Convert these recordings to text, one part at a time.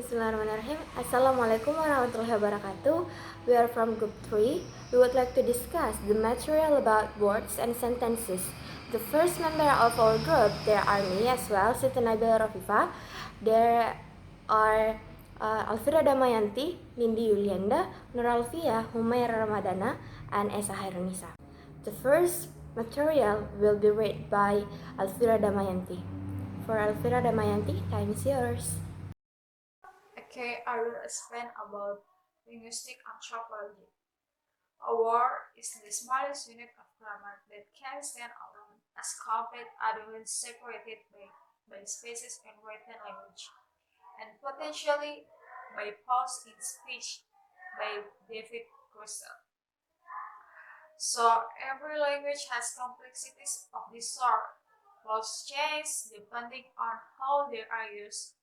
Bismillahirrahmanirrahim. Assalamualaikum warahmatullahi wabarakatuh. We are from Group 3. We would like to discuss the material about words and sentences. The first member of our group, there are me as well, Siti Nabila Rafifa. There are Alfira Damayanti, Nindi Yulianda, Nur Alfia, Humaira Ramadana, and Esa Hairunisa. The first material will be read by Alfira Damayanti. For Alfira Damayanti, time is yours. Okay, I will explain about linguistic anthropology. A word is the smallest unit of grammar that can stand alone as complete utterance separated by spaces in written language, and potentially by pause in speech by David Russell. So every language has complexities of this sort. Words change depending on how they are used,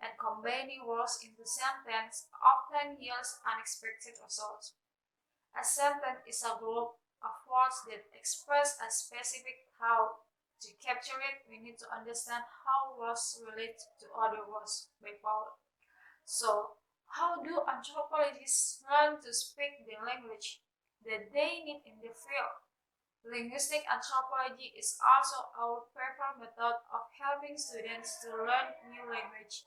and combining words into sentence often yields unexpected results. A sentence is a group of words that express a specific how. To capture it, we need to understand how words relate to other words by Paul. So, how do anthropologists learn to speak the language that they need in the field? Linguistic anthropology is also our preferred method of helping students to learn new language.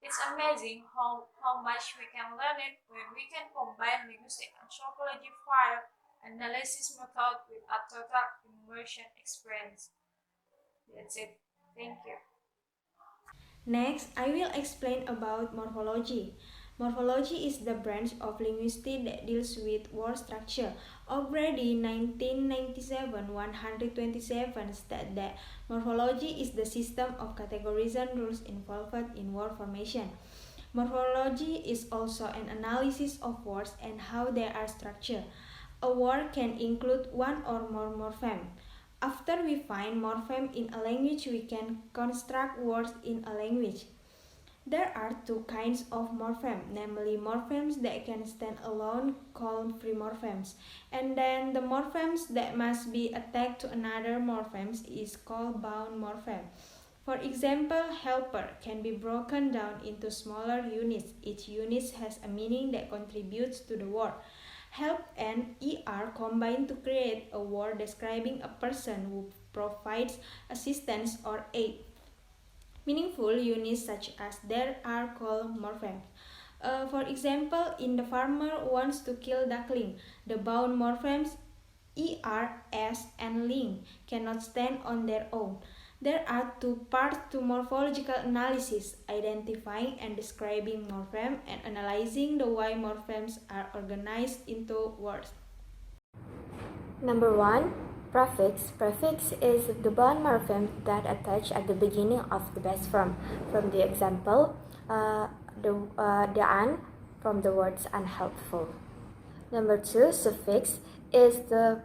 It's amazing how much we can learn it when we can combine linguistic anthropology file analysis method with a total immersion experience. That's it. Thank you. Next, I will explain about morphology. Morphology is the branch of linguistics that deals with word structure. Already 1997, 127 state that morphology is the system of categorization rules involved in word formation. Morphology is also an analysis of words and how they are structured. A word can include one or more morphemes. After we find morpheme in a language, we can construct words in a language. There are two kinds of morphemes, namely morphemes that can stand alone, called free morphemes, and then the morphemes that must be attached to another morphemes is called bound morpheme. For example, helper can be broken down into smaller units. Each unit has a meaning that contributes to the word. Help and ER combine to create a word describing a person who provides assistance or aid. Meaningful units such as there are called morphemes. For example, in the farmer wants to kill duckling, the bound morphemes ER, S, and ling cannot stand on their own. There are two parts to morphological analysis, identifying and describing morphemes and analyzing the way morphemes are organized into words. Number 1. Prefix. Prefix is the bound morpheme that attach at the beginning of the base form. From the example, the an from the words unhelpful. Number 2. Suffix is the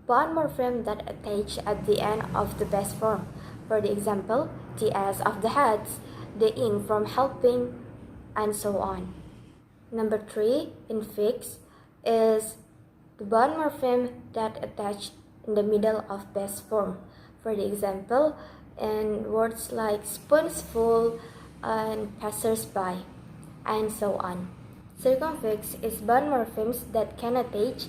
bound morpheme that attach at the end of the base form. For the example, the s of the heads, the in from helping, and so on. Number 3. Infix is the bound morpheme that attach in the middle of base form. For the example, in words like spoonsful and passers-by, and so on. Circumfix is bound morphemes that can attach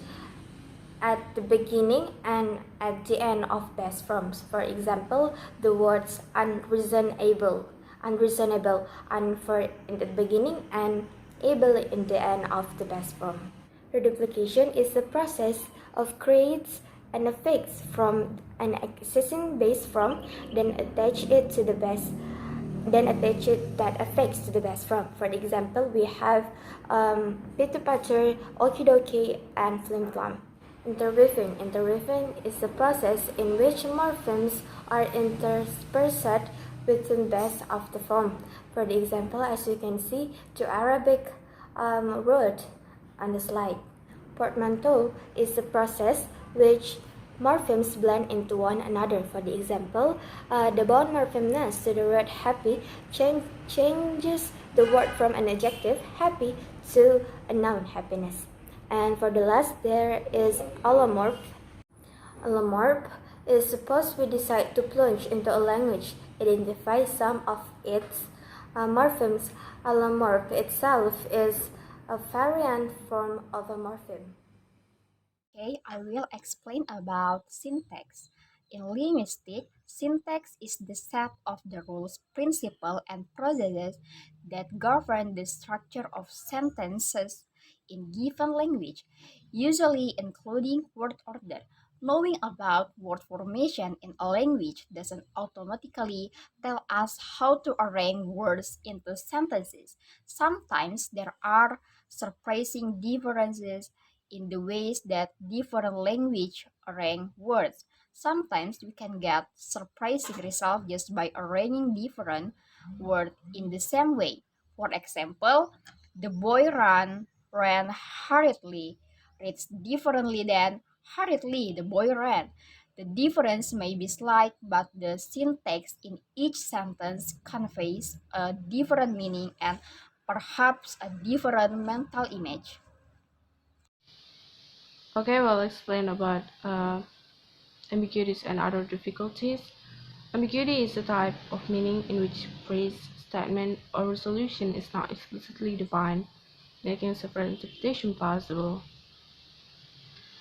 at the beginning and at the end of base forms. For example, the words unreasonable, unfor in the beginning and able in the end of the base form. Reduplication is the process of creates an affix from an existing base form, then attach it to the base, then attach it that affix to the base form. For example, we have pitter patter, okie dokie, and flim flam. Interweaving. Interweaving is the process in which morphemes are interspersed within base of the form. For the example, as you can see, the Arabic word on the slide. Portmanteau is the process which morphemes blend into one another. For the example, the bound morphemeness to the word happy changes the word from an adjective, happy, to a noun, happiness. And for the last, there is allomorph. Allomorph is suppose we decide to plunge into a language, identify some of its Morphemes. Allomorph itself is a variant form of a morpheme. Okay, I will explain about syntax. In linguistics, syntax is the set of the rules, principles, and processes that govern the structure of sentences in given language, usually including word order. Knowing about word formation in a language doesn't automatically tell us how to arrange words into sentences. Sometimes there are surprising differences in the ways that different language arrange words. Sometimes we can get surprising results just by arranging different words in the same way. For example, the boy ran hurriedly, reads differently than hurriedly the boy ran. The difference may be slight, but the syntax in each sentence conveys a different meaning and perhaps a different mental image. Okay, well, I'll explain about ambiguities and other difficulties. Ambiguity is a type of meaning in which phrase, statement, or resolution is not explicitly defined, making separate interpretation possible.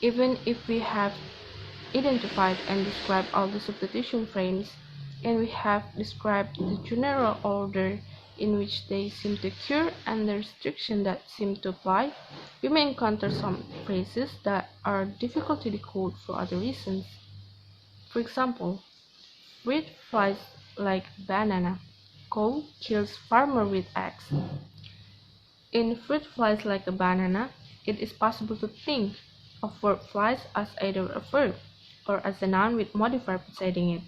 Even if we have identified and described all the substitution frames, and we have described the general order in which they seem to occur and the restriction that seem to apply, we may encounter some phrases that are difficult to decode for other reasons. For example, fruit flies like banana. Coal kills farmer with axe. In fruit flies like a banana, it is possible to think of verb flies as either a verb or as a noun with modifier preceding it.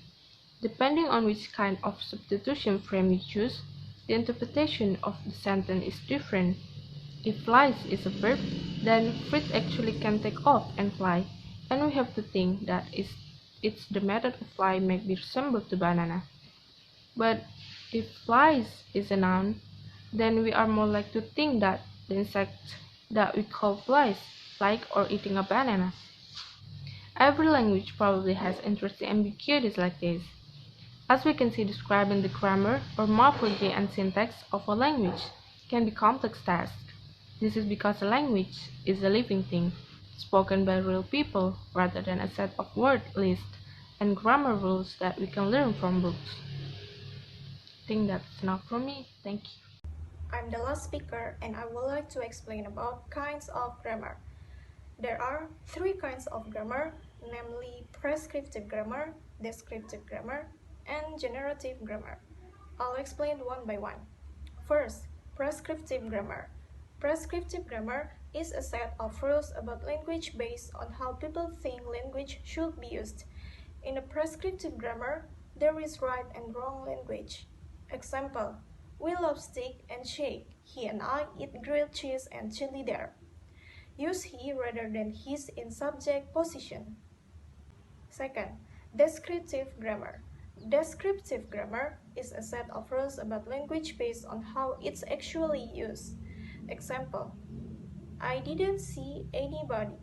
Depending on which kind of substitution frame you choose, the interpretation of the sentence is different. If flies is a verb, then fruit actually can take off and fly, and we have to think that it's the method of fly may be resembled to banana. But if flies is a noun, then we are more likely to think that the insect that we call flies like or eating a banana. Every language probably has interesting ambiguities like this. As we can see, describing the grammar or morphology and syntax of a language can be complex task. This is because a language is a living thing, spoken by real people rather than a set of word lists and grammar rules that we can learn from books. I think that's enough from me. Thank you. I'm the last speaker and I would like to explain about kinds of grammar. There are three kinds of grammar, namely prescriptive grammar, descriptive grammar, and generative grammar. I'll explain one by one. First, prescriptive grammar. Prescriptive grammar is a set of rules about language based on how people think language should be used. In a prescriptive grammar, there is right and wrong language. Example, we love steak and shake. He and I eat grilled cheese and chili there. Use he rather than his in subject position. Second, descriptive grammar. Descriptive grammar is a set of rules about language based on how it's actually used. Example, I didn't see anybody.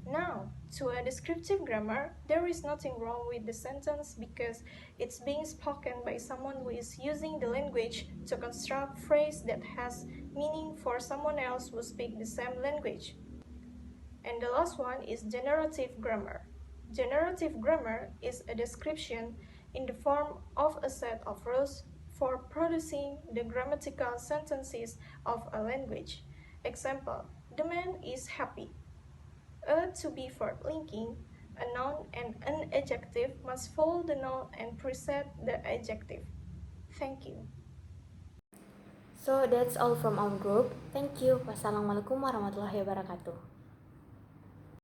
Now, to a descriptive grammar, there is nothing wrong with the sentence because it's being spoken by someone who is using the language to construct phrase that has meaning for someone else who speaks the same language. And the last one is generative grammar. Generative grammar is a description in the form of a set of rules for producing the grammatical sentences of a language. Example, the man is happy. A to be verb linking, a noun and an adjective must follow the noun and precede the adjective. Thank you. So that's all from our group. Thank you. Wassalamualaikum warahmatullahi wabarakatuh.